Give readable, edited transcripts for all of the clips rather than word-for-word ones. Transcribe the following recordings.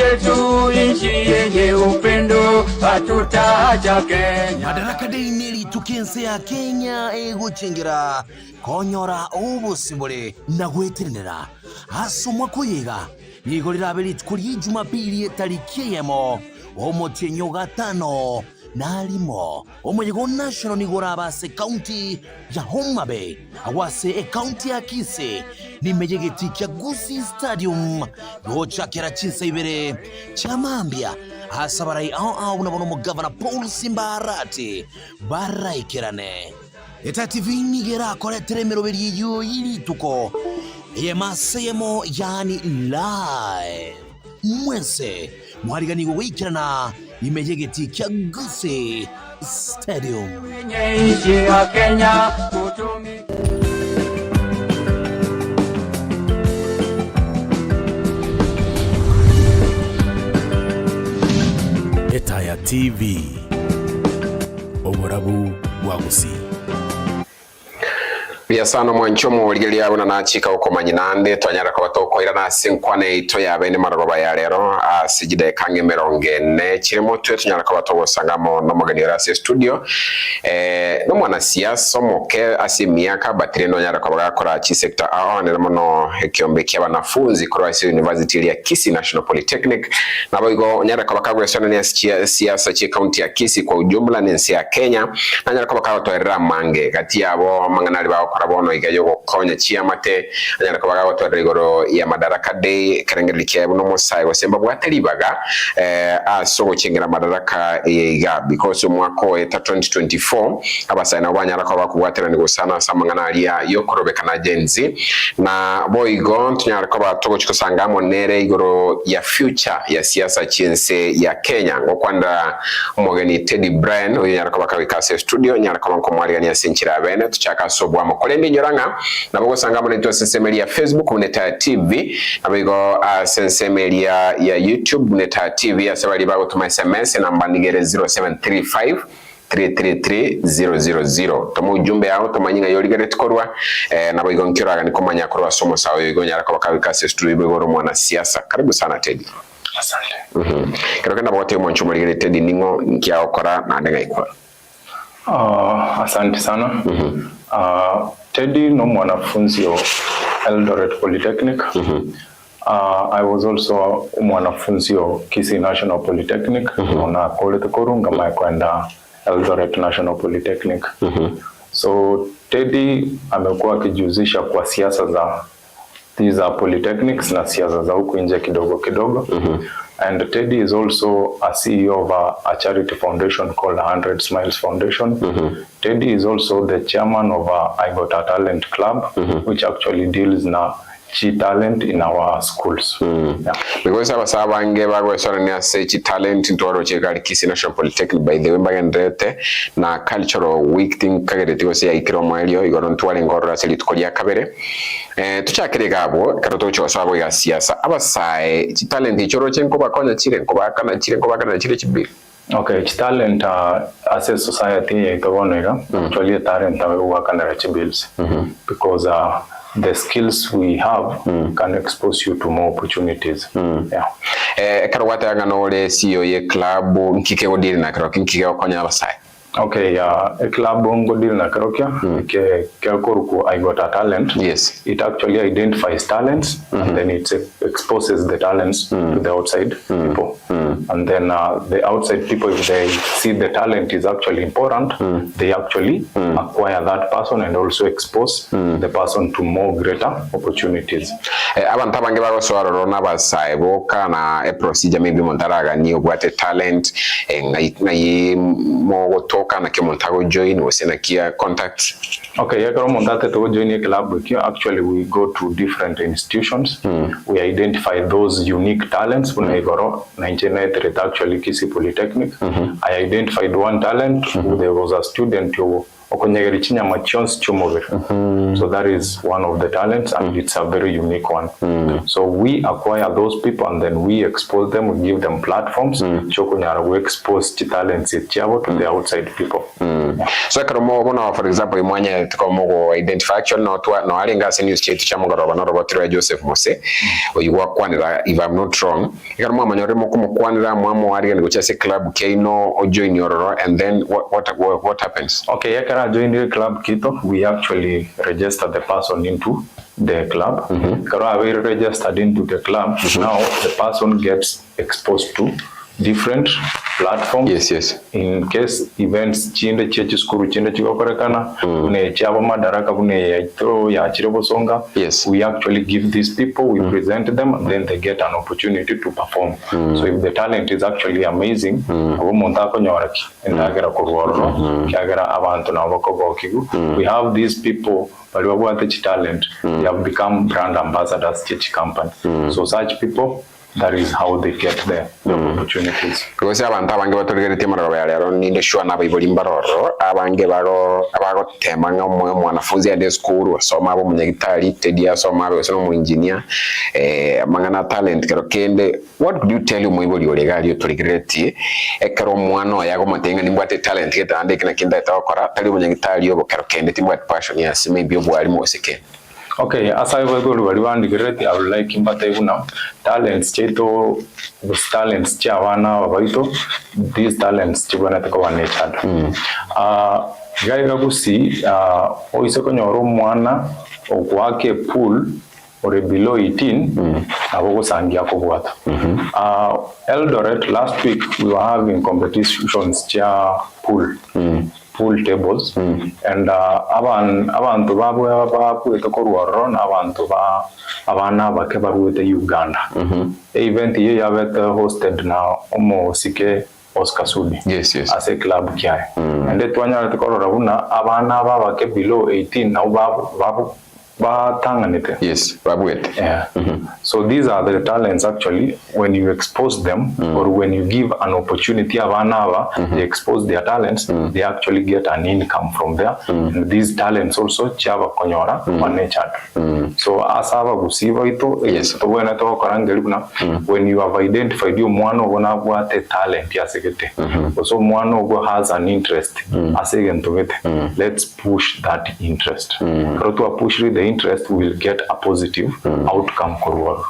chetu nchi yenye upendo hatutaacha Kenya. Madaraka Day tukiensea Kenya guchingira konyora ubusimbole na gweteranira hasomwa kuyiga nigorira beri kuri Jumapili tariki yemo omotenyo gatano nalimo omuyego national nigora base county ya Homa Bay awase county ya Kisii nimejegeti kya Gusii Stadium gochakera chinsa ibere chamambia hasabarai au unabono mugavana Paul Simbarati baraikerane Eta TV nigera koretere meroberi yo irituko yemasemo yani live mwense mwariganigo wikirana imejegeti kya Gusii Stadium Nchi ya Kenya kutumi Etaya TV Oborabu wa Gusii Biasano mwanchomo ligelia abona nachika uko manyinande twanyara kwa batoko ira na sinkwane ito ya bene maroba ya rero asijide kange merongene kirimo twe tunyara kwa batoko sangamo no mugani rase studio no mwana siasa moke asimiaka batire no nyara kwa bakora chi sector aho ne mono ekiombe kya banafunzi kwa Rice University ya Kisii National Polytechnic na boigo nyara kwa bakagwe sana ni siasa chi county ya Kisii kwa ujumla ni nsi ya Kenya na nyara kwa bakagwe toera mange kati yabo manganali ba bono igayo konya chiamate anyara kabaga watwarigoro ya Madaraka Day karengerikia buno musai wasemba bwatelibaga aso chingira Madaraka iga because mwako 2024 abasana banyara kwa bakuwatira ni gusana samangana alia yokorobekana genzi na boygo tunyara kwa batoko chikosangamo nere igoro ya future ya siasa chinse ya Kenya ngokwanda mwageni Teddy Brian unyara kwa bakawikase studio nyara kwa nkomwali ya sinchira bene tuchaka sobwa Kolende nyoranga nabwo sangamo neto sensemeli ya Facebook Uneta TV nabwo sensemeli ya YouTube Uneta TV asabali bago tuma SMS namba nigere 0735 333 tomu ujumbe yao tumanyinga yoligere tukorwa nabwo nkiraga nikomanya korwa somo sawo yigonyara kwa bakabika studio bigoro mwana siasa karibu sana Teddy asante kirokenda bote mwancho muligere Teddy ningo nkiao kora na ndenga ikora asante sana Teddy no mwanafunzi wa Eldoret Polytechnic. I was also mwanafunzi wa Kisii National Polytechnic. Na college korunga kwenda Eldoret National Polytechnic. So Teddy amekuwa akijihusisha kwa siasa za these are polytechnics na siasa za huku nje kidogo. And Teddy is also a CEO of a charity foundation called 100 Smiles Foundation. Teddy is also the chairman of I Got a Talent Club, which actually deals na chi talent in our schools. Because abasabange bagwesana say chi talent ntoro chekali Kisii National Polytechnic by the way bagandrete na cultural week thing kagere go say ikiro mwelio igoro ntwale ngorora seli tukolia kabere tuchakire gabo karoto cyo sabo ya siasa abasae chi talent ichoro chenko bakonya chire ko bakana chire chibiri. Okay, chi talent as a society actually talent wakana chibills because the skills we have can expose you to more opportunities. Karwata yagano ole CEO ye club nkike odiri na karoki nkike okonya abasae. Okay, a club ngodiri na karokia ke koruko I Got a Talent. Yes. It actually identifies talents and then it exposes the talents to the outside people. And then the outside people, if they see the talent is actually important, they actually acquire that person and also expose the person to more greater opportunities. Abantu abange bagosoro n'abasae boka na a procedure maybe montaraga ni obwate talent ngai mo gotoka na kemontago join wasena kia contact. Okay, yakaro montate to join a club actually we go to different institutions. We identify those unique talents when I go 1998 actually Kisii Polytechnic. I identified one talent. There was a student who so that is one of the talents and it's a very unique one. So we acquire those people and then we expose them, we give them platforms. We expose the talents to the outside people. So karomo bona for example imwanya tukomo identify actually no alinga se news chetu cha mugoroba no robotira Joseph Mose oyugwa kwanira if I'm not wrong karomo amanyore mo kumukwanira mwamo ari ngo chase club Keino o join your and then what happens? Okay, yakara join the club Kito, we actually register the person into the club. Kara we registered into the club. Now the person gets exposed to different platforms. Yes. In case events chinde chechi skuru chinde chikokorekana une chabo madaraka une yaito ya chirebo songa. Yes. We actually give these people, we present them, and then they get an opportunity to perform. So if the talent is actually amazing, abo montako nyoraki endagera kuruoro kyagera abantu nabako bokigu. We have these people but we want the talent. They have become brand ambassadors church company. So such people, that is how they get the opportunities. Because abantu abange batorgerete maraba ya lero ninde shwa na bayiboli mbaroro abange baro temanga mwanafunzi ya school soma abo munyagitari tedia soma abo sono mu engineer mangana talent kero kende. What could you tell you mwiboli olegali yo torgerete ekero mwana yago matenga nimbwate talent ke tande kina kinda etokora tali munyagitari yo kero kende timbwate passion ya maybe obwali moseke. Okay, as I was going to I would like him, but talents, cheto, those talents, chawana, waito, these talents, chibana teko nature. Gaiga gusi, oisoko nyoro mwana, okwake pool, or below 18, aboko sangia kubwata. Eldoret, last week we were having competitions cha pool. Pool tables and abantu babu etokoruoro abantu abana bakeba buete Uganda. Event ye yavet hosted na omosike Oscar Sudi. Yes. As a club kia. And that one etokororabuna abana babake below 18 na babu batanganite. Yes, babuet. Yeah. So these are the talents actually when you expose them or when you give an opportunity they expose their talents, they actually get an income from there. And these talents also chava konyora nature. So asava gusiva ito yes when you have identified you mwano gona what a talent yasigete. So mwano has an interest asegentogete. Let's push that interest. To push the interest will get a positive outcome korwa.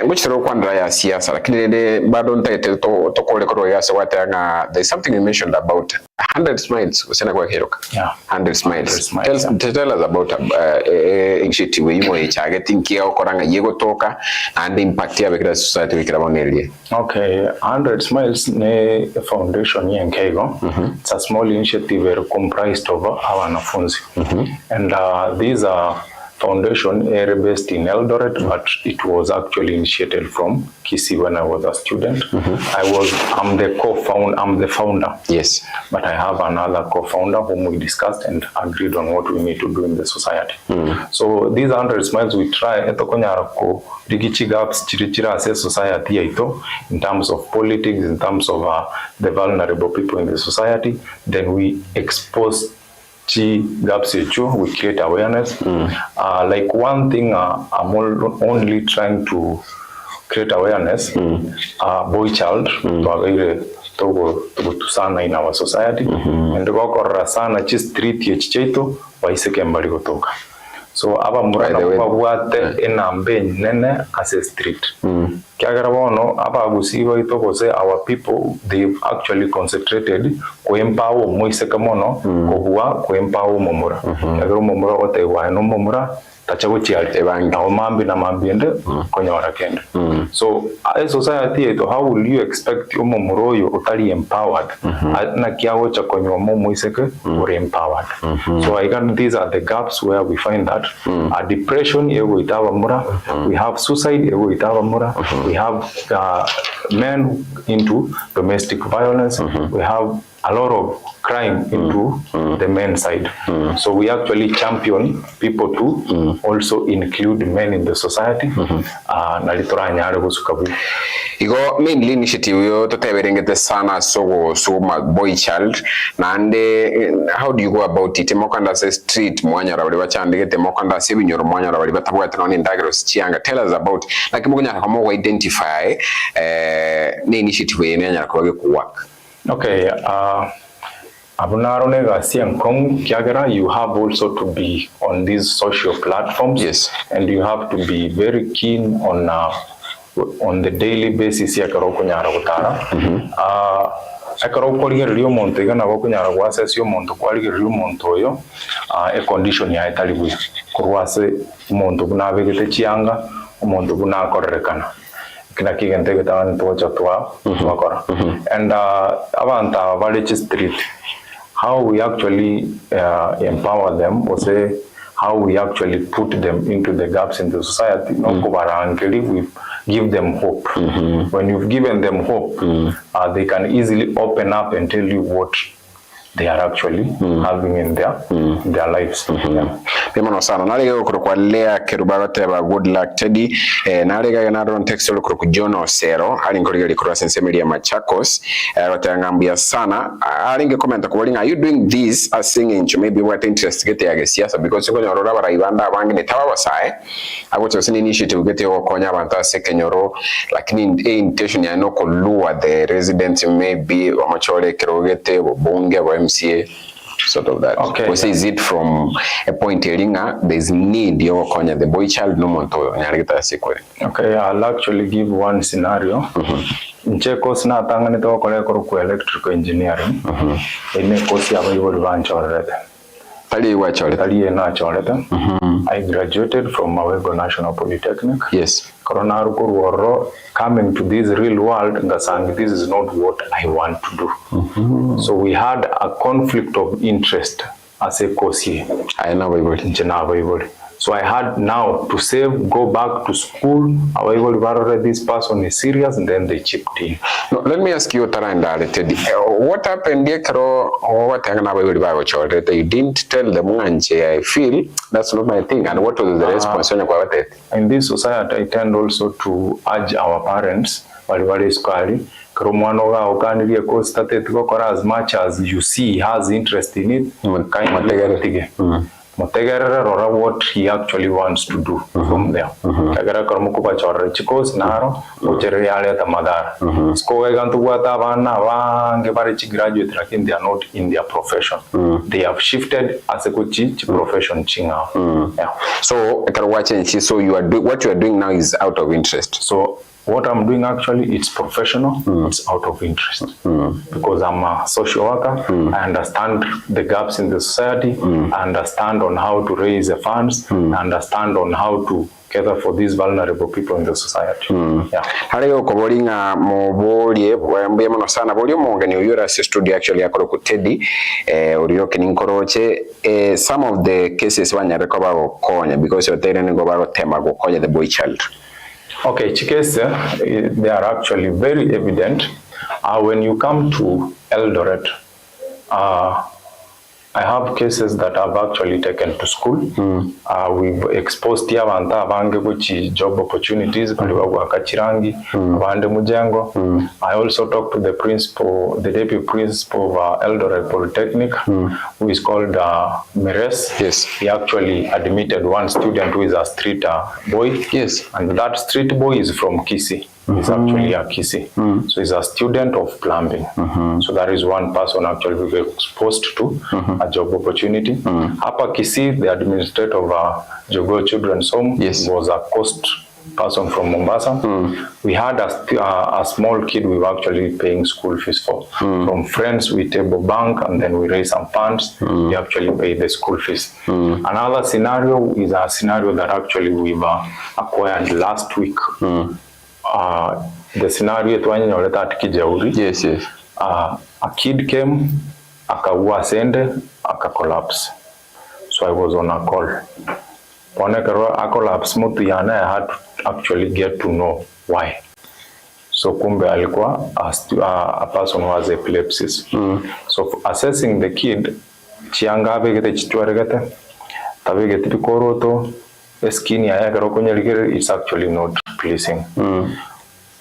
Muchiro kwandra ya siasa lakini bado ntaite to kole koro ya sawatanga. There's something you mentioned about 100 smiles usena kwa hiroka. 100 smiles. Tell us about initiative yimo targeting kia okoranga yego toka and impact ya bekira society bekira bonelie. Okay, 100 smiles ne foundation yenkego. It's a small initiative comprised of our wanafunzi. And these are foundation based in Eldoret, but it was actually initiated from Kisii when I was a student. I'm the founder. Yes. But I have another co-founder whom we discussed and agreed on what we need to do in the society. So these 100 smiles we try etokonyarako rigichi gaps chirichira as a society in terms of politics, in terms of the vulnerable people in the society. Then we expose gaps we create awareness. Like one thing I'm only trying to create awareness, boy child to sana in our society, and the sana just treat cheto waiseke mbali gotoka. So aba murana wabwate enambe nene as a street. Kiagarabono aba gusiba itokose our people they've actually concentrated ko empower moiseka mono ko bua ko empower momura. Kiagaro momura ote wa no momura tachago chiali ebanga o mambi na mambiende konyora kende. So as society how will you expect your momuro yo otali empowered na kiawo cha konyo moiseka or empowered. So again these are the gaps where we find that depression ego itawa mura, we have suicide ego itawa mura, we have men into domestic violence, we have a lot of crime into the men's side. So we actually champion people to also include men in the society. Igo mainly initiative yo toteberengete sana so my boy child nande how do you go about it? Mokanda say street mwanya rabali bachandegete mokanda se binyoro mwanya rabali batabwate no ndagros chianga. Tell us about like mugonya kamo identify ne initiative yene nya kwa work. Okay, you have also to be on these social platforms. Yes. And you have to be very keen on the daily basis akaro kwaligereria omonto iga nabo kunyara gwasesi omonto kwaligereria omonto oyo a condition ya etali buya kurwase omonto bunabegete chianga omonto bunakorerekana kina kigente getaban tocha twa twakora and abantu abali street how we actually empower them or say how we actually put them into the gaps in the society. No kubarangeli, we give them hope. When you've given them hope, they can easily open up and tell you what they are actually having in their lives. Pimano sana nalega ukuru lea kerubarote ba good luck Teddy nalega ganadon text ukuru kujono sero alingoliga likura sensemelia Machakos watangambia sana alinge comment kubolinga are you doing this as singing to maybe what interest get ya siasa because uko nyorora baraibanda abange netawa basae agoto sini initiative get yo konya abantu asekenyoro lakini intention ya no kulua the residents maybe amachole kerogete bunge wa MCA sort of that. Okay. Because is it from a point elinga there's need yo konya the boy child no monto nyarigita sikwe. Okay, I'll actually give one scenario. Nche course na tangane to kole ko electrical engineering. Ene course ya bayo bancho already. Tali wa chole. Tali na chole. I graduated from Mawego National Polytechnic. Yes. Corona Rukurworo coming to this real world ngasang this is not what I want to do. So we had a conflict of interest as a course here. I know everybody. So I had now to save, go back to school. This person is serious, and then they chipped in. No, let me ask you, Teddy. What happened here? You didn't tell them, I feel that's not my thing. And what was the response? In this society, I tend also to urge our parents, as much as you see he has interest in it, what he actually wants to do from there. Kagara karmukupa chorre chikos naro uchere yale tamadar. Skoga gantu wata bana wange bari chi graduate lakin they are not in their profession. They have shifted as a coach profession chinga. Yeah. So so you are what you are doing now is out of interest. So what I'm doing actually, it's professional, it's out of interest. Because I'm a social worker, I understand the gaps in the society, I understand on how to raise the funds, I understand on how to gather for these vulnerable people in the society. Yeah. Hariyo kubolinga mobolie wambe mano sana bolio mongani uyura si studio actually akolo ku Teddy uriyo kininkoroche some of the cases wanyare ko babo konya because you tell ngo babo tema go konya the boy child. Okay, chikese, they are actually very evident. When you come to Eldoret, I have cases that I've actually taken to school. We've exposed Yavanta Vangebuchi job opportunities, Kachirangi, Vande Mujengo. I also talked to the principal, the deputy principal of Eldoret Polytechnic, who is called Meres. Yes. He actually admitted one student who is a street boy. Yes. And that street boy is from Kisii. He's actually a Kisii. So he's a student of plumbing. So that is one person actually we were exposed to a job opportunity. Hapa Kisii, the administrator of Jogo Children's Home was a coast person from Mombasa. We had a small kid we were actually paying school fees for. From friends, we table bank and then we raise some funds. We actually pay the school fees. Another scenario is a scenario that actually we've acquired last week. The scenario Yes. A kid came, akaua sende, collapse. So I was on a call. When I collapse, I had to actually get to know why. So kumbe alikuwa a person who has epilepsy. So for assessing the kid, chianga begete chitwaregete, tabegete pikoroto, skin ya yagarokonyerigere is actually not pleasing.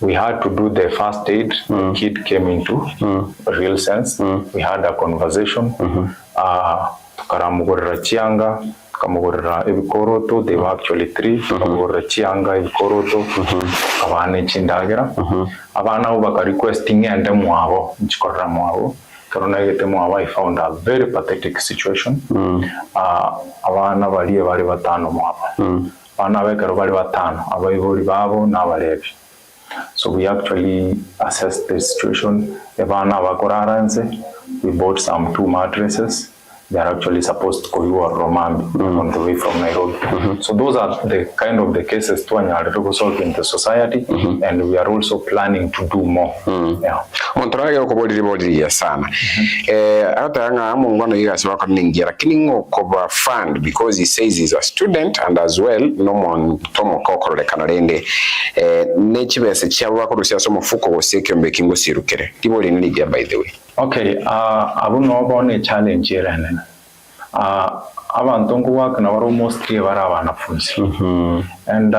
We had to do the first aid. The kid came into real sense. We had a conversation. Tukaramugorera chianga, tukamugorera ebikoroto. They were actually 3. Tukamugorera chianga, ebikoroto, abana chindagera. Abana ubaka requesting ende mwabo, nchikorera mwabo. I found a very pathetic situation. Abana baliye bali batano mwaba. Abana bekero bali batano, abayiburi babo n'abarebi. So we actually assessed the situation. Abana bakoraranze. We bought some 2 mattresses. They are actually supposed to go to Romambi on the way from Nairobi. So those are the kind of the cases to solve in the society, and we are also planning to do more. Yeah. Ontorage okobodiri sana. Ata anga amungwana yigase bakoningira kiningo koba fund because he says he's a student and as well no mon tomo kokorole kanalende nechibese cyabo bakorusia so mufuko woseke mbekingo sirukere. Tiboli ni by the way. Okay, abuno bone challenge yerene. Abantu nguwaka na baro mostly bara abanafunzi. And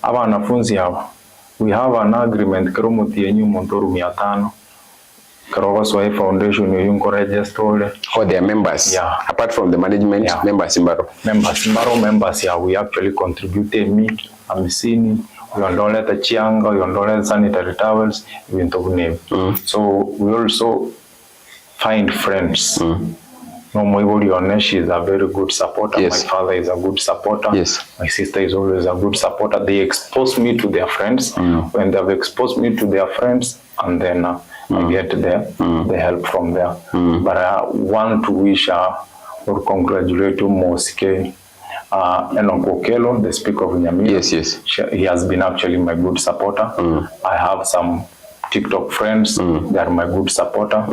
abanafunzi aba we have an agreement kero mutiyenyu montoru 500 kero baswa foundation yunko register for their members. Yeah. Apart from the management, yeah. members Members yeah, we actually contributed me amisini yondole the chianga yondole sanitary towels ibintu bunebe. So we also find friends. No, my body she is a very good supporter. Yes. My father is a good supporter. Yes. My sister is always a good supporter. They expose me to their friends. When they have exposed me to their friends, and then I get the help from there. But I want to wish or congratulate Mosike Enoch Okelo, the Speaker of Nyamira. Yes. He has been actually my good supporter. I have some TikTok friends, they are my good supporter.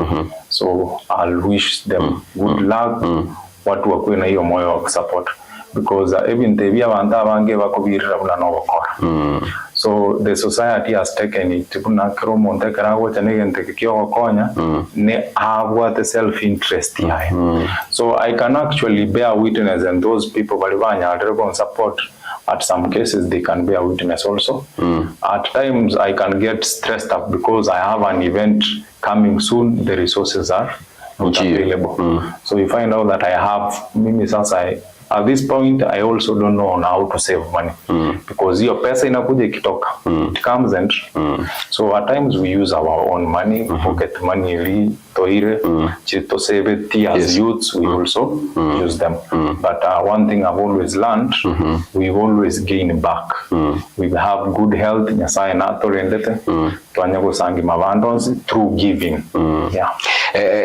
So I'll wish them good luck. Watu wakuwe na hiyo moyo wa support because even the via banda bange bakobirira buna no bakora. So the society has taken it buna kero monte karago chanegente kikyo konya ne abwa the self interest yae. So I can actually bear witness and those people balibanya are support. At some cases, they can bear witness also. At times, I can get stressed up because I have an event coming soon. The resources are not available. So you find out that I have, maybe since at this point, I also don't know on how to save money because your pesa inakuja ikitoka. It comes and so at times we use our own money, pocket money, toire, to save it as youths, we also use them. But one thing I've always learned, we always gain back. We have good health, nyasai na torendete, tuanyago sangi mavandons through giving. Yeah.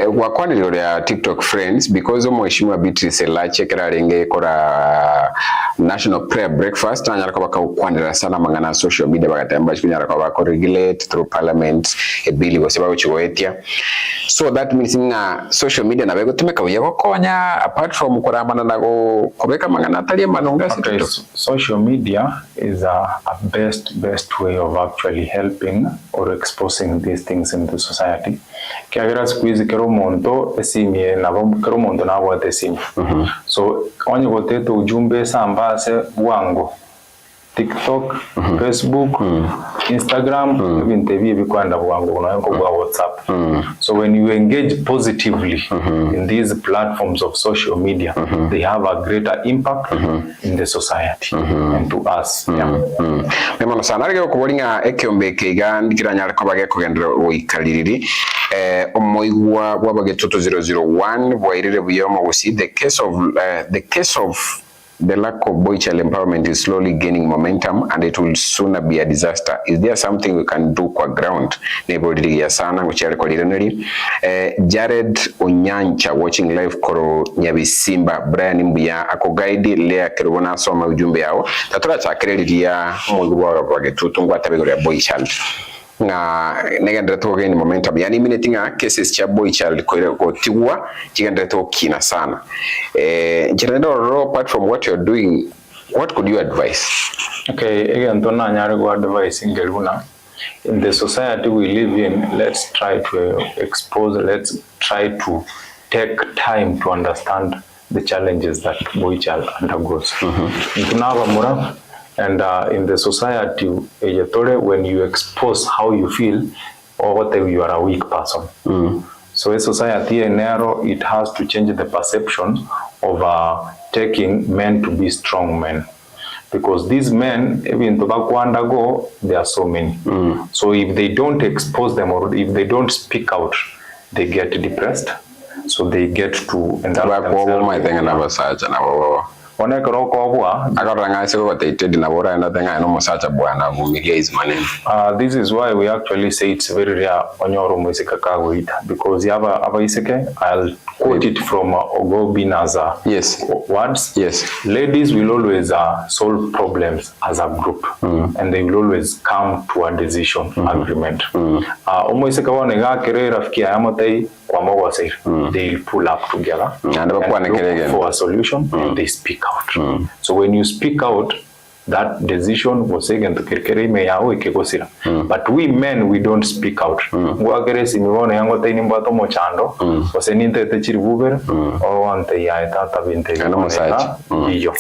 Wakwaniriro ya TikTok friends because omweshimwa Beatrice Lache kerarenge kora national prayer breakfast anyara kwa bakwanira sana mangana social media bagatamba chinyara kwa bako regulate through parliament ebili gose bachiwetia. So that means social media na bego tumeka uyego konya apart from kurambana nago kobeka mangana atali manonga. Okay, social media is a best way of actually helping or exposing these things in the society. Kiagira squeeze kero monto esimie na kero monto na wa tesimi. So onye goteto ujumbe sambase wango TikTok, Facebook, Instagram, even TV bikwanda wango na kwa WhatsApp. So when you engage positively in these platforms of social media, they have a greater impact in the society and to us. Memo sana rege okubolinga ekyombe keiga ndikiranya ko bage kugendera oikaliriri omoigwa wabage 001 bwairire buyomo gusi the case of the lack of boy child empowerment is slowly gaining momentum and it will sooner be a disaster. Is there something we can do kwa ground? Nebodiri ya sana nguchale kwa lireneri. Jared Onyancha watching live koro Nyabisimba Brian Mbuya ako guide lea kirwana soma ujumbe yao. Tatura cha credit ya mwigwa wage tutungwa tabigori ya boy child. Nga negendera to gain momentum yani minutinga cases cha boy child ko tiwa kigendera to kina sana apart from what you're doing, what could you advise? Okay, again to na nyare go advice ingeluna in the society we live in. Let's try to let's try to take time to understand the challenges that boy child undergoes. And in the society, when you expose how you feel, or whatever, you are a weak person. So in society, it has to change the perception of taking men to be strong men. Because these men, even to undergo, there are so many. So if they don't expose them or if they don't speak out, they get depressed, so they get to indulge themselves. My thing na basacha na bo. One kroko bwa. Agaranga se ko tated na bora na thing no musacha bwana vumilia is maneno. This is why we actually say it's very rare onyoro mwisika kagoita, because yaba iseke, I'll quote it from Ogobina's yes. words. Yes. Ladies will always solve problems as a group, and they will always come to a decision agreement. Omwisika wanega kere rafiki yamotai kwa mawasir. They'll pull up together and look for a solution, and they speak out. So when you speak out, that decision was taken to kirkere me yao ikegosira. But we men, we don't speak out. Ngwagere simibone yango taini mbato mochando waseninte techiri vuber o ante ya etata binte iyo.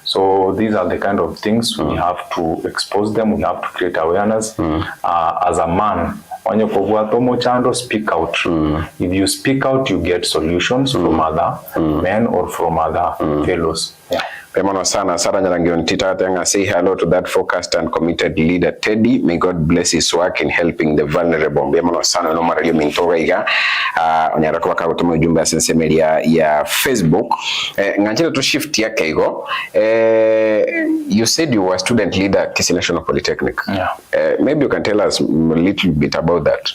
So these are the kind of things we have to expose them. We have to create awareness. As a man, onye kogwato mochando, speak out. If you speak out, you get solutions from other men or from other fellows. Yeah. Pemono sana Sara Nyalangion Tita Tenga, say hello to that focused and committed leader Teddy. May God bless his work in helping the vulnerable. Pemono sana no mara mintoga iga onyara kwa kutuma ujumbe ya sense media ya Facebook. Ngachile to shift ya keigo. You said you were a student leader at Kisii National Polytechnic. Yeah. Maybe you can tell us a little bit about that.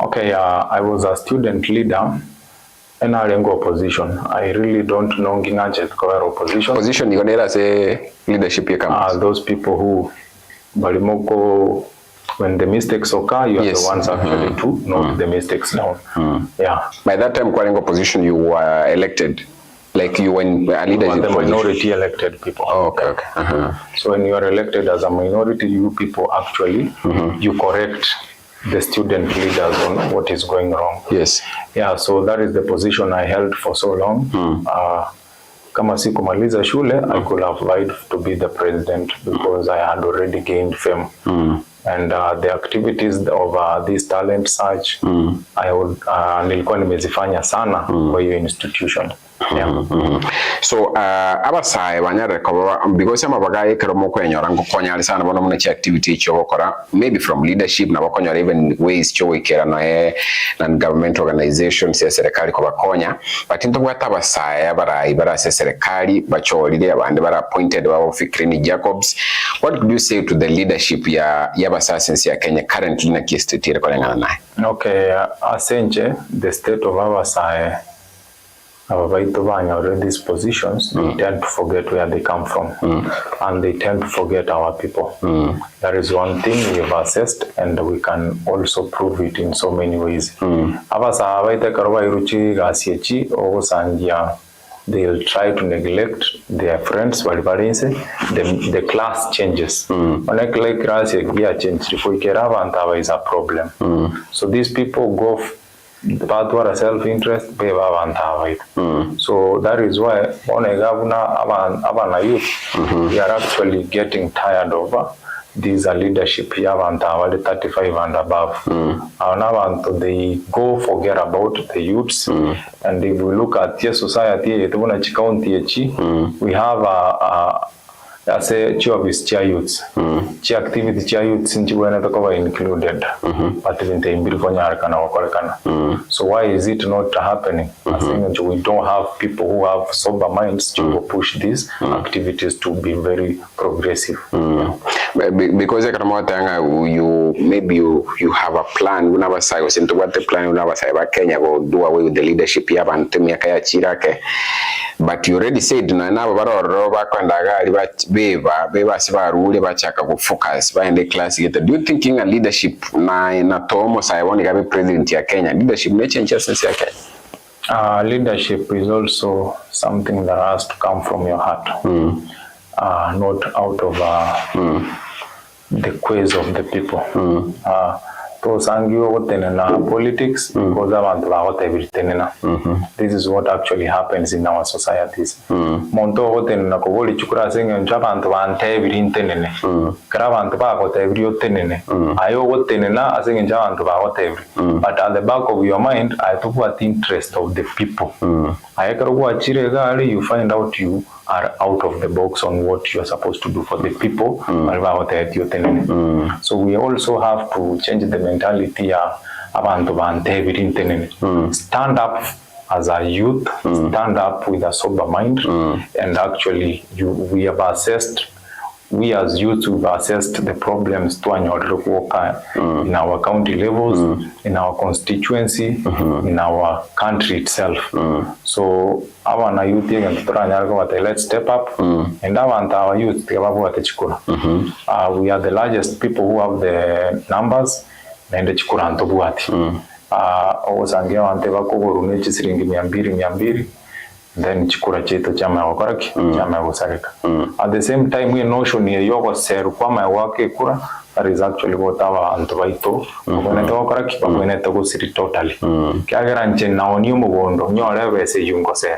Okay, I was a student leader. And I go opposition. I really don't know Gingache cover opposition. Opposition, you can say leadership campus. Those people who Barimoko, when the mistakes occur, you are the ones actually to note the mistakes now. Yeah. By that time, calling opposition, you were elected. Like you were in a leadership the minority elected people. Oh, okay, okay. So when you are elected as a minority, you people actually you correct the student leaders on what is going wrong. Yes. Yeah, so that is the position I held for so long. Kama sikumaliza shule, I could have lied to be the president because I had already gained fame. And the activities of this talent search, I would nilikuwa nimezifanya sana kwa hiyo institution. Yeah. So abasai banyare ko because ama bagaye keromo kwenyora ngo konyali sana bono mune activity cyo gukora, maybe from leadership na bakonyora even ways cyo wikera na non-government organizations ya serikali ko bakonya, but into gwata abasai barayi barase serikali bachorire abandi bara appointed wa Fikrini Jacobs. What could you say to the leadership ya basasensi ya Kenya currently na kistitire kolengana naye? Okay, asenje the state of abasai already these positions, they tend to forget where they come from, and they tend to forget our people. That is one thing we have assessed, and we can also prove it in so many ways. They'll try to neglect their friends, the class changes. Like class change, is a problem. So these people go Patwara self-interest so that is why on a governor youth we are actually getting tired of these are leadership 35 and above. Now they go forget about the youths, and if we look at the society we have as a chief chair youths, chair activity chair youths included, but in the so why is it not happening? I think we don't have people who have sober minds to push these activities to be very progressive. Because you maybe you have a plan. You never say into what the plan. You never say about Kenya will do away with the leadership. You have Antumia Chirake. But you already said no. Now focus by the class. Do you thinking a leadership na to almost I want to be president ya Kenya? Leadership may change since ya Kenya. Leadership is also something that has to come from your heart, not out of the quiz of the people. Politics because this is what actually happens in our societies. But at the back of your mind, I talk about the interest of the people. You find out you are out of the box on what you are supposed to do for the people. So we also have to change the mentality. Stand up as a youth, stand up with a sober mind, and actually we have assessed. We as youth have assessed the problems in our county levels, in our constituency, in our country itself. So our youth, let's step up, and our youth, we are the largest people who have the numbers, and the chikura antobuati. Osangia wanteva kuguru nechi siringi 200 then chikura chetu chama wakoraki chama wasarika. At the same time we notion ye yoko seru kwa ma wake kura that is actually what our antobaito ogoneta wakoraki pagoneta go siri totally kyagera nche naoni umugondo nyore bese yungo se.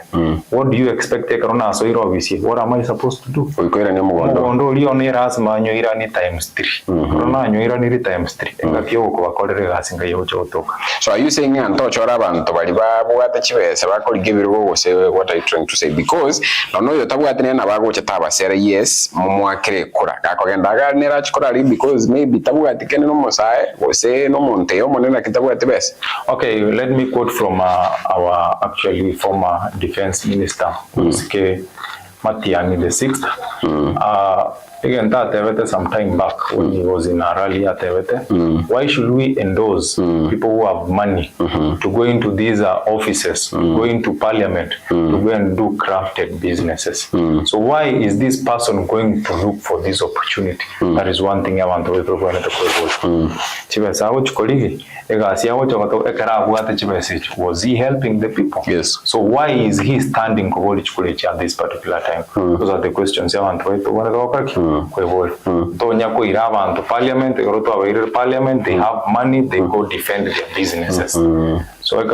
What do you expect karona so iro bisi? What am I supposed to do? Oikoira ni umugondo uri ni rasma nyoira ni times 3 karona nyoira ni times 3 engakyo ko bakorere gasinga yocho otoka. So are you saying antochora abantu bali babwata chibese bakoligibirwo gose? What are you trying to say? Because no yo tabwatene na bago chatabasera yes mumwakire kura gakogendaga nera chikora because maybe tabwatikene no mosae gose no monteyo monena kitabwate bese. Okay, let me quote from our actually former defense minister Bosire Matiani the 6th. Again, that some time back when he was in a rally at why should we endorse people who have money to go into these offices, go into parliament, to go and do crafted businesses? So why is this person going to look for this opportunity? That is one thing I want to report. Was he helping the people? Yes. So why is he standing at this particular time? Those are the questions I want to report. Parliament, they have money, they go defend their businesses. So are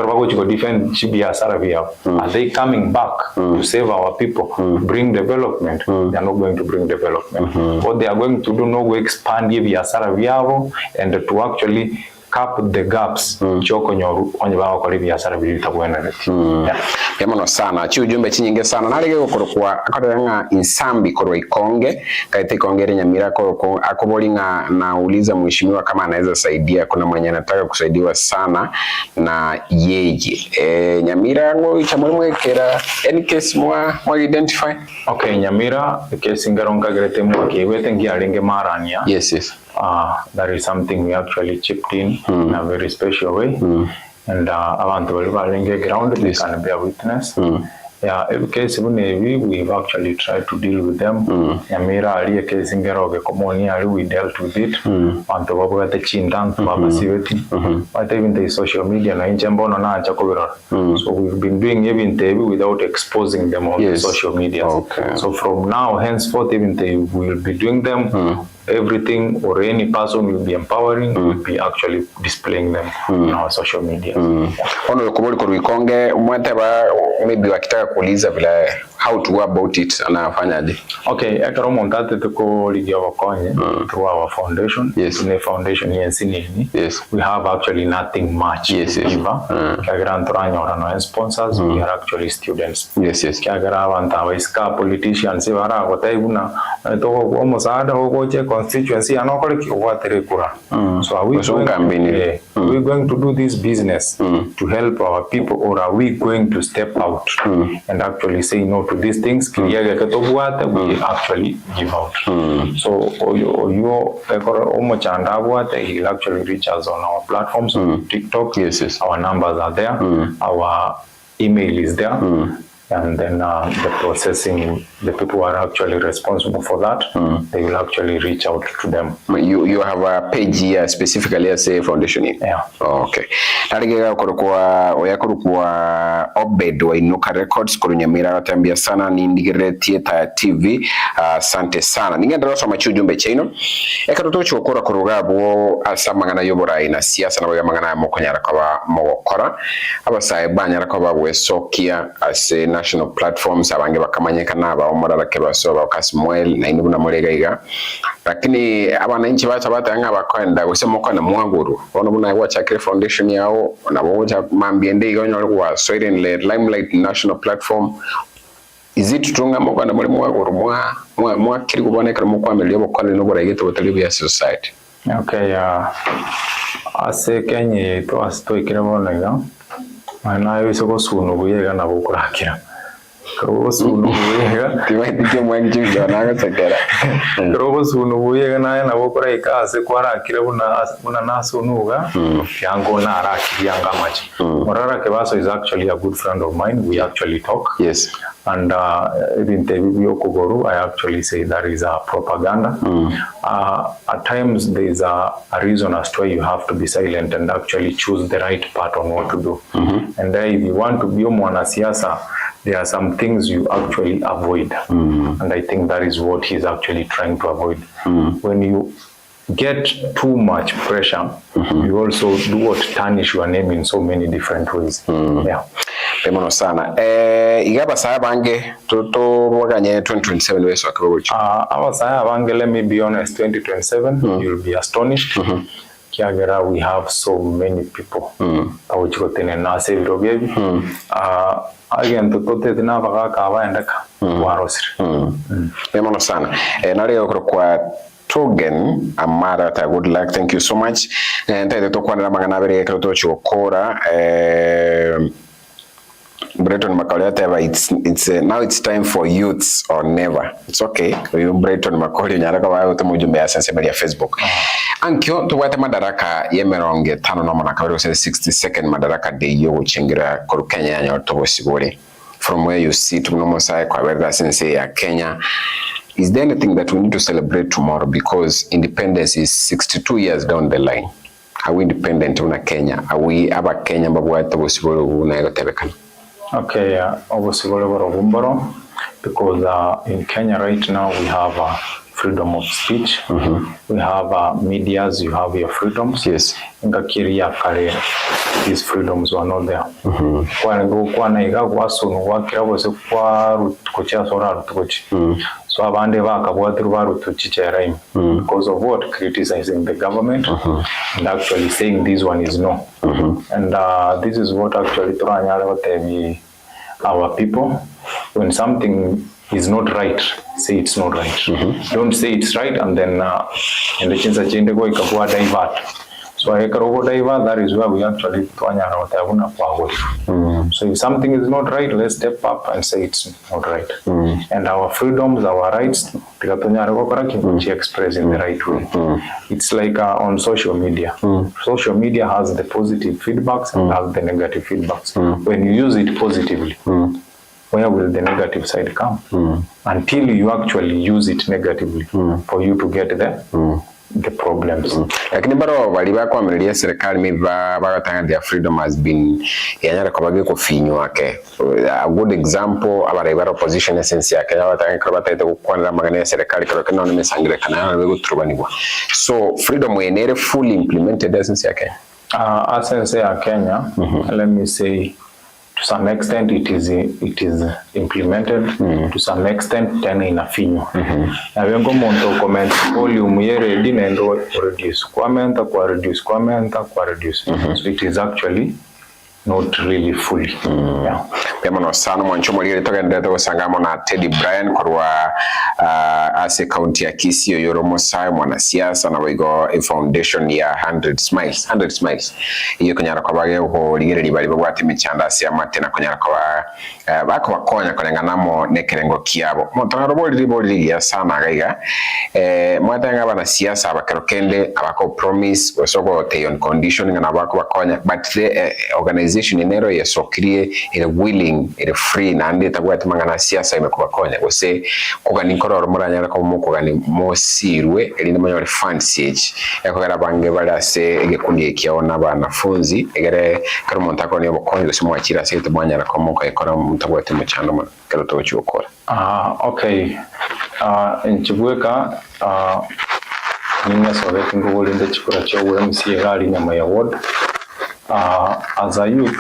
they coming back to save our people, bring development? They are not going to bring development. What they are going to do now is expand and to actually cap the gaps choko nyoru onyebaho kori biashara bilita bwenereti yamono sana cyujumbe kinyinge sana narige gukorokwa akarenga insambi korwa ikonge kaite ikongere Nyamira ko akoboli nauliza mheshimiwa kama anaweza saidia. Kuna mwenye anataka kusaidiwa sana na yeye Nyamira ngo chamwekera any case mwa identify. Okay, Nyamira case ngaronga gerete mwa kiwete ngiarenge marania. Yes. That is something we actually chipped in a very special way. And abantu bali balinge ground, they can bear witness. Yeah, every case we've actually tried to deal with them. Nyamira ali case ngeroge komoni ali we dealt with it. Abantu babo the chindan babasiweti. But even the social media na injembono na chakobera. So we've been doing even without exposing them on the social media. Okay. So from now henceforth even we will be doing them. Everything or any person will be empowering, will be actually displaying them on our social media. Ono kubuli kuruikonge mwateba maybe wakitaka kuuliza vile how to go about it anafanyaje? Okay, ekaro montate tuko ligia wakonye through our foundation. Yes. In the foundation yensinini. Yes. We have actually nothing much. Yes. Kagira ntoranyo orano sponsors. We are actually students. Yes. Kagira wanta waiska politicians ibara kotaibuna toko omusada hogoche constituency anokole watere kura. So are we going to do this business to help our people, or are we going to step out and actually say no to these things? We actually give out. So he'll actually reach us on our platforms on TikTok. Yes. Our numbers are there. Our email is there. And then the processing, the people who are actually responsible for that, they will actually reach out to them. You have a page here specifically as a foundation? Yeah. Oh, okay. Narigega kurukwa Obed wa Inuka Records kuru Nyamira watambia sana ni ndigire theater TV. Asante sana. Ningenda rosa machujumbe chaino. Ekatotochi wakura kurugabo asa mangana yobora ina siasa na mangana mokonyara kwa mogokora. Abasa banyara kwa wesokia ase national platforms abange bakamanyekana baomora bakebaso bakasmuel na inibu na mulegaiga. Lakini abananchi batanga bakwenda gusema ko na mwaguru ono buna Wachakre Foundation yao na boja mambiende yonyo kwa Sweden Limelight national platform is it tunga mo kana muri mwa kiri kuboneka mu kwameliyo bokone no boragete botali bya society. Okay, ase Kenya to asto ikirabonega mana yisoko sunu buyega nabo kurakira Robo sunu buyega tibaitike mwangi gana gatagara robo sunu buyega na bokora ikase kwarakira buna nasunuga yango na arakiri yanga machi Morara Kebaso is actually a good friend of mine. We actually talk. Yes. And in Tebiyo I actually say that is a propaganda. At times there is a reason as to why you have to be silent and actually choose the right part on what to do. And if you want to be a mwanasiasa, there are some things you actually avoid. And I think that is what he's actually trying to avoid. When you get too much pressure, you also do what tarnish your name in so many different ways. Yeah. Pemono sana. Igaba saya bange toto waganye 2027 weso akabuchi. Our saya bange, let me be honest, 2027 you'll be astonished. Kiagera, we have so many people. Awuchikotene na seviro bebi. Again toto tena baka kawa endaka warosiri. Pemono sana. Nari okro Togen Amara, good luck. Thank you so much. And I talk one magana very ekrotocho kora. Breton Macaulay, it's now it's time for youths or never. It's okay. You Breton Macaulay nyaraka wa utamujumbe ya sense media Facebook. Ankyo tuwate madaraka yemeronge tano no mana kabiro 62nd madaraka day yo chingira koru Kenya yanyo tobosibore. From where you sit no sai kwa whether sense ya Kenya. Is there anything that we need to celebrate tomorrow because independence is 62 years down the line? Are we independent in Kenya? Are we aba Kenya babuata bosibolo unaego tebekana? Okay, obviously, because in Kenya right now we have freedom of speech, we have medias, you have your freedoms. Yes. These freedoms were not there. So abande bakabwatira barutuchicheraim because of what? Criticizing the government and actually saying this one is no. And this is what actually turanyala our people. When something is not right, say it's not right. Don't say it's right and then in the chinsa chinde go ikabwa divert. So that is where we actually so if something is not right, let's step up and say it's not right. And our freedoms, our rights, we express in the right way. It's like on social media. Social media has the positive feedbacks and has the negative feedbacks. When you use it positively, where will the negative side come? Until you actually use it negatively for you to get the problems. Lakini baro waliba kwa mrelia serikali miba bagatanga their freedom has been yanyara kabage ko finyo wake. A good example abara opposition essence yake yabatanga kabata ite kwanira magana ya serikali kana no mesangire kana na bego turbanirwa. So freedom wenere fully implemented essence yake. Essence ya Kenya, let me say to some extent it is implemented, to some extent tena inafinywa. Na wengo monto comment volume yere dinendo reduce reduce. So it is actually not really fully. Yeah. Pema sana mwanchomo lile toka ndeta wasangamo na Teddy Bryan kwa ase county ya Kisii Yoromo sai mwanasiasa na wigo a foundation ya 100 smiles iyo kanyara kwa bage ko ligere libali babwate michanda asia mate na kanyara kwa bako bakonya kolenganamo nekerengo kiabo motana roboli ya sana gaiga mwatanga bana siasa abakerokende abako promise osoko te on condition ngana bako bakonya but the organization inero ya sokrie ina willing ina free na ndeta kwa tumangana siasa imekuwa konya ose kuganikororo muranyara ko mukugani mosirwe elinde manyo fund CH yakogera bange balase egekundi ekiona banafunzi egere karumonta ko niyo bokonyo simwakira sete mwanyara ko muko ekora mutagwate mu cyano karoto cyokora. Okay. Nchibweka ninga sobe ngolinde chikora cyo MC gali nyama ya ward. As a youth,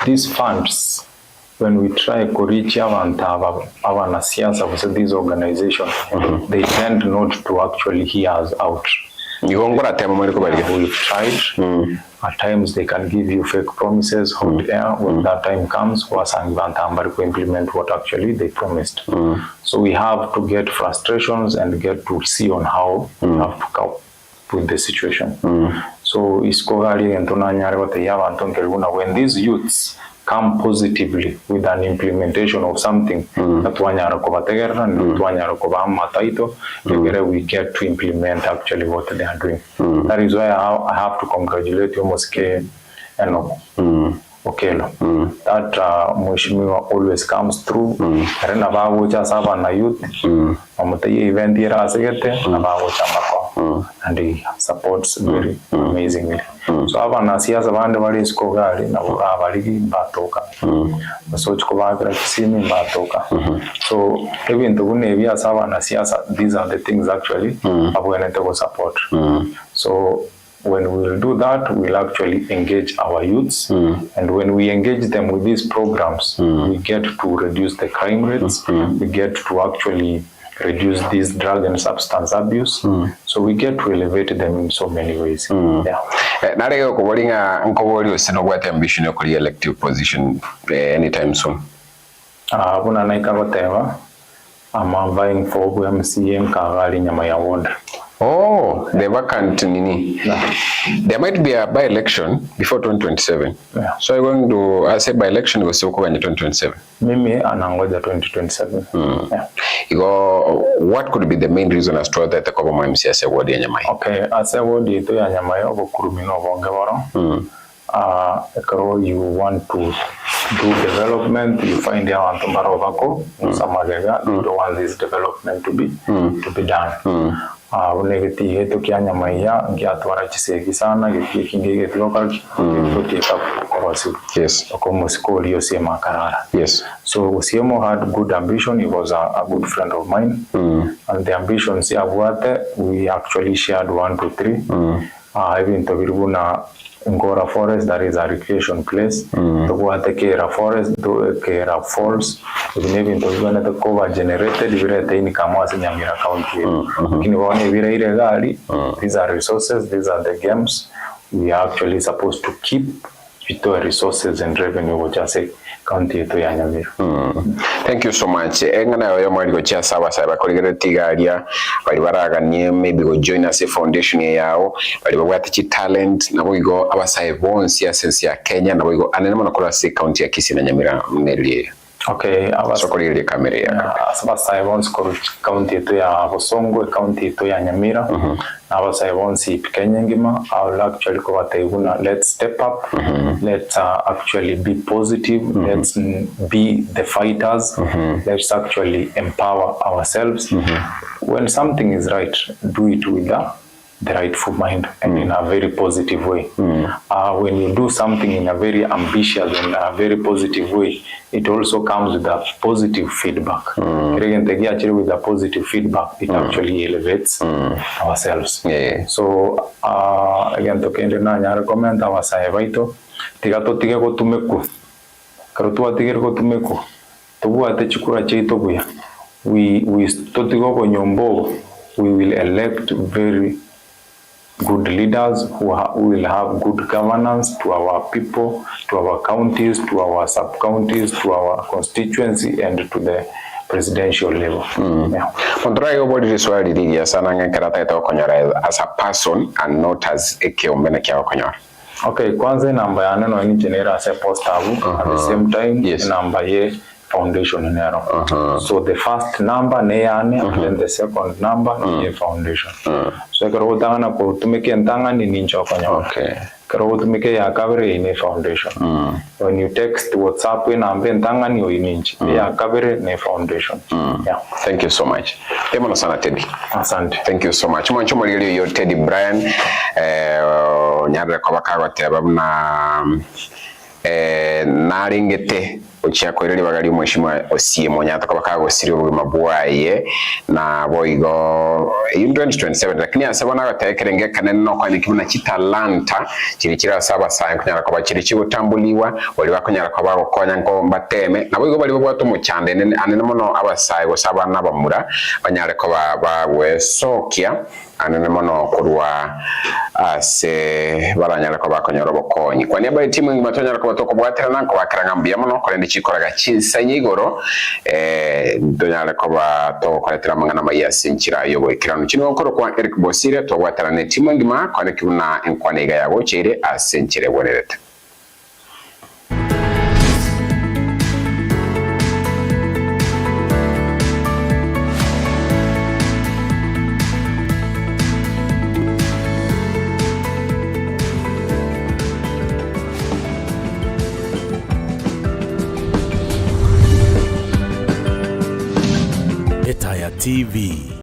these funds, when we try to reach our these organizations, they tend not to actually hear us out. Ngongora tema mwali kubalika. We've tried. At times they can give you fake promises, hot air. When that time comes, to implement what actually they promised. So we have to get frustrations and get to see on how we have to cope with the situation. So when these youths come positively with an implementation of something that we get to implement actually what they are doing. That is why I have to congratulate you, Moske, Okelo. That Mheshimiwa always comes through. Karena bago cha saba na youth. Mamutaye event ira asegete na bago cha mako. And he supports very amazingly. So aba na siasa bande bali iskogari na bali batoka. So chikobagira kisimi batoka. So even to gune via saba na siasa, these are the things actually abwene to support. So when we will do that, we'll actually engage our youths. And when we engage them with these programs, we get to reduce the crime rates. We get to actually reduce this drug and substance abuse. So we get to elevate them in so many ways. Narego kubolinga nkoboli osino what ambition of elective position anytime soon. Abuna naika whatever. I'm vying for MCA Kagali Nyamaya ward. Oh, the vacant nini. There might be a by-election before 2027. Yeah. So you're going to, I say by-election was still in 2027. Mimi anangoja 2027. Yeah. What could be the main reason as to that the government MCS award ya Nyamai? Okay, as award ito ya Nyamai obukurumino bongewaro. You want to do development, you find out Antomarovako, Samagega, you don't want this development to be done. Unegeti heto kia Nyamaiya, ngiatwara chisegi sana, ngigeti local, ngigeti kawasi. Yes. Okomusiko liyo sema karara. Yes. So Osiemo had good ambition. He was a good friend of mine. And the ambitions we actually shared 1, 2, 3. Even to Ngora Forest, that is a recreation place. To Kera Forest, to Kera Falls. Even to the cover generated, in Kamas in Nyamira County. These are resources, these are the games. We are actually supposed to keep resources and revenue, which I say. Thank you so much. Engana yo mwali go chia sawa sawa kolegere tigaria bali baraganye maybe go join us a foundation yao bali bagwati talent na go abasaye bonsi ya sense ya Kenya na go anene na kola se county ya Kisii na Nyamira mneli. Okay, abasaye kamera ya abasaye bonsi ko county to ya Bosongo, county to ya Nyamira. Abasaye bonsi Kenya ngima. I will actually go at let's step up. Let's actually be positive. Let's be the fighters. Let's actually empower ourselves. When something is right, do it with the rightful mind and in a very positive way. When you do something in a very ambitious and a very positive way, it also comes with a positive feedback. With a positive feedback, it actually elevates ourselves. Yeah. So again, I recommend our sahevaito. Tigato tige go tumeku. Karutua tige go tumeku. Tubu ate chukura cheito buya. We totigo go nyombo. We will elect very good leaders who will have good governance to our people, to our counties, to our sub-counties, to our constituency, and to the presidential level. As a person and not as a kiombe na. Okay, kwanza namba ya neno ni genera as a post at the same time namba ye foundation nero. So the first number and then the second number ye foundation. So karo tanga ko tumeke ntanga ni ninja kanya. Okay. Karo tumeke ya kabere ni foundation. When you text WhatsApp we nambe ntanga ni oininji. Ya kabere ni foundation. Yeah. Thank you so much. Temo sana Teddy. Asante. Thank you so much. Mwancho mwaliyo yo Teddy Brian nyadre kwa bakago tebabna naringete Ochiako ile bagali mheshimiwa Osiemo nyata kwa bakago siri obugima bwaye na boigo in 2027 lakini asabana batayekerenge kanene no kwa nikibuna kitalanta kirikira saba saye kunyara kwa bakiri kibutambuliwa wali bakunyara kwa bago konya ngo mbateme na boigo bali bwato mu cyande anene mono abasaye go sabana bamura banyare ko bawe sokia anene mono kurwa ase baranyala ko bakonyora bokonyi kwa niaba timu ngima tonyala ko batoko bwatera nanko bakaranga mbia mono kolendi chikoraga chinsanye igoro ndonyala ko batoko koletera mangana mayasi nchira yobo ikirano chino okoro kwa Eric Bosire to bwatera ne timu ngima kwa nekuna enkwanega yago chire ase nchire bonereta. Etaya TV.